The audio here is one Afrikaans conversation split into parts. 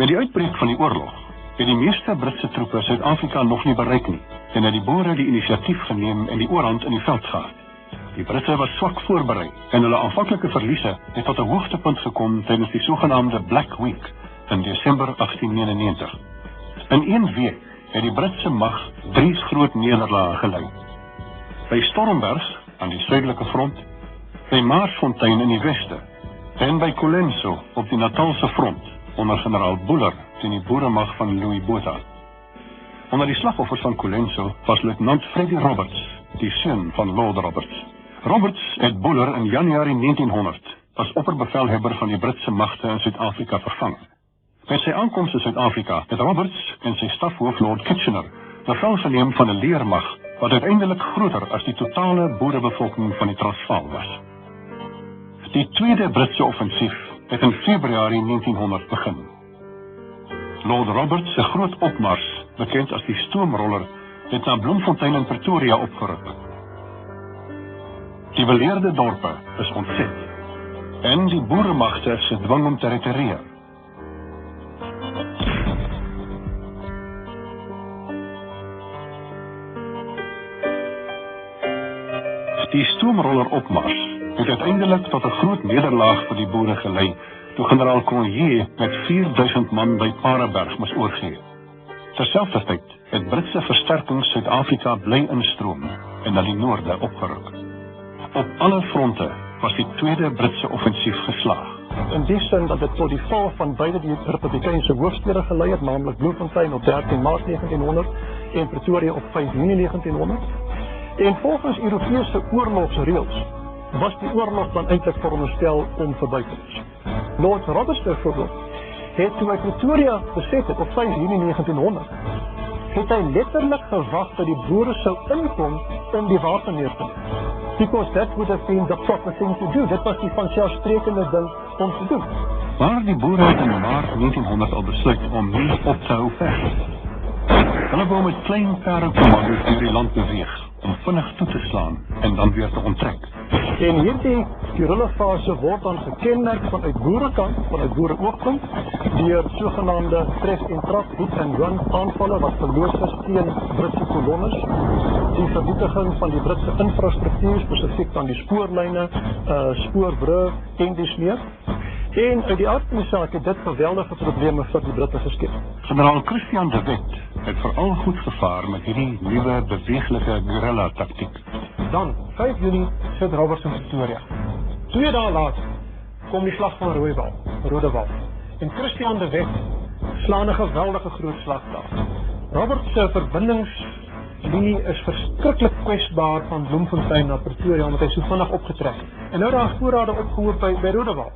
Met die uitbreek van die oorlog het die meeste Britse troepe Suid-Afrika nog nie bereik nie en het die boere die inisiatief geneem en die oorhand in die veld gehad. Die Britse was swak voorberei en hulle aanvanklike verliese het tot 'n hoogtepunt gekom tydens die sogenaamde Black Week in Desember 1899. In 1 week het die Britse mag 3 groot nederlae gelei. By Stormberg aan die suidelike front, by Maarsfontein in die weste en by Colenso op die Natalse front onder generaal Buller teen die boeremag van Louis Botha. Onder die slagoffers van Colenso was luitenant Freddie Roberts, die seun van Lord Roberts. Roberts het Buller in Januarie 1900 as opperbevelhebber van die Britse magte in Suid-Afrika vervang. Met sy aankoms in Suid-Afrika het Roberts en sy stafhoof Lord Kitchener bevel geneem van 'n leermag wat uiteindelik groter as die totale boerebevolking van die Transvaal was. Die tweede Britse offensief het in Februarie 1900 begin. Lord Roberts se groot opmars, bekend as die stoomroller, het na Bloemfontein in Pretoria opgeruk. Die beleerde dorpe is ontzet en die boeremagte is gedwing om te retireer. Die stoomroller opmars het uiteindelik tot 'n groot nederlaag vir die boere gelei toe generaal Cronje met 4000 man by Paardeberg moes oorgee. Terselfdertyd het Britse versterkings Suid-Afrika bly instroom en na die noorde opgeruk. Op alle fronte was die tweede Britse offensief geslaag. In die sin dat dit tot die val van beide die Republikeinse hoofstede gelei het, naamlik Bloemfontein op 13 Maart 1900 en Pretoria op 5 Junie 1900. En volgens Europese oorlogsreëls was die oorlog dan eintlik veronderstel om verby te wees. Lord Roberts byvoorbeeld het toe hy Pretoria beset het op 5 Junie 1900, het hy letterlik gewag dat die boere sou inkom om die wapen neer te neem. Because that would have been the proper thing to do. Dit was die vanselfsprekende ding om te doen. Maar die boere het in Maart 1900 al besluit om nie op te hou veg. Hulle wou met klein perdekommando's deur die land beweeg om vinnig toe te slaan en dan weer te onttrek. En hierdie guerrillafase word dan gekenmerk vanuit boerekant, vanuit boereoogpunt, deur sogenaamde tref en trap, hit and run aanvalle wat verloos is teen Britse kolonnes, die vernietiging van die Britse infrastruktuur, spesifiek dan die spoorlyne, spoorbrûe en die meer. En uit die aard van die saak het dit geweldige probleme vir die Britte geskep. Generaal Christian de Wet het veral goed gevaar met hierdie nuwe beweeglike guerrilla taktiek. Dan, 5 Junie, sit Roberts in Pretoria. 2 dae later kom die slag van Rodewal. En Christian de Wet slaan 'n geweldige groot slag daar. Roberts se verbindingslinie is verskriklik kwesbaar van Bloemfontein na Pretoria omdat hy so vinnig opgetrek het. En nou daar voorrade opgehoop by Rodewal.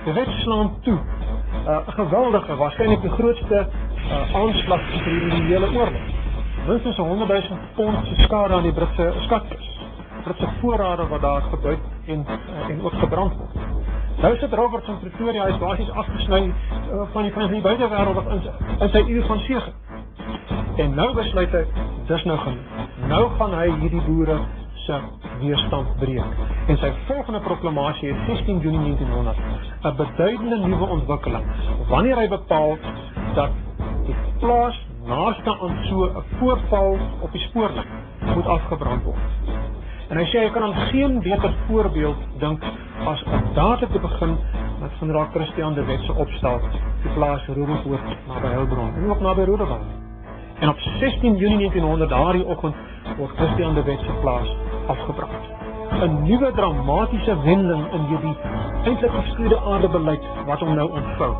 De Wet slaan toe. 'n geweldige, waarskynlik die grootste aanslag vir die hele oorlog. Minstens 100 000 pond se skade aan die Britse skatkis. Britse voorrade wat daar gebuit en ook gebrand word. Nou sit Roberts in Pretoria, hy is basies afgesny van die buitewêreld in sy uur van sege. En nou besluit hy, dis nou genoeg. Nou gaan hy hierdie boere se weerstand breek. En sy volgende proklamasie is 16 Junie 1900, 'n beduidende nuwe ontwikkeling, wanneer hy bepaal dat die plaas naaste aan so 'n voorval op die spoorlyn moet afgebrand word. En hy sê hy kan aan geen beter voorbeeld dink as om daar te begin met generaal Christian de Wet se opstel, die plaas Roerepoort naby Heilbron en ook naby Rodewal. En op 16 Junie 1900, daardie oggend, word Christian de Wet se plaas afgebrand. 'n nuwe dramatiese wending in hierdie eintlik geskuurde aardebeleid wat hom nou ontvou.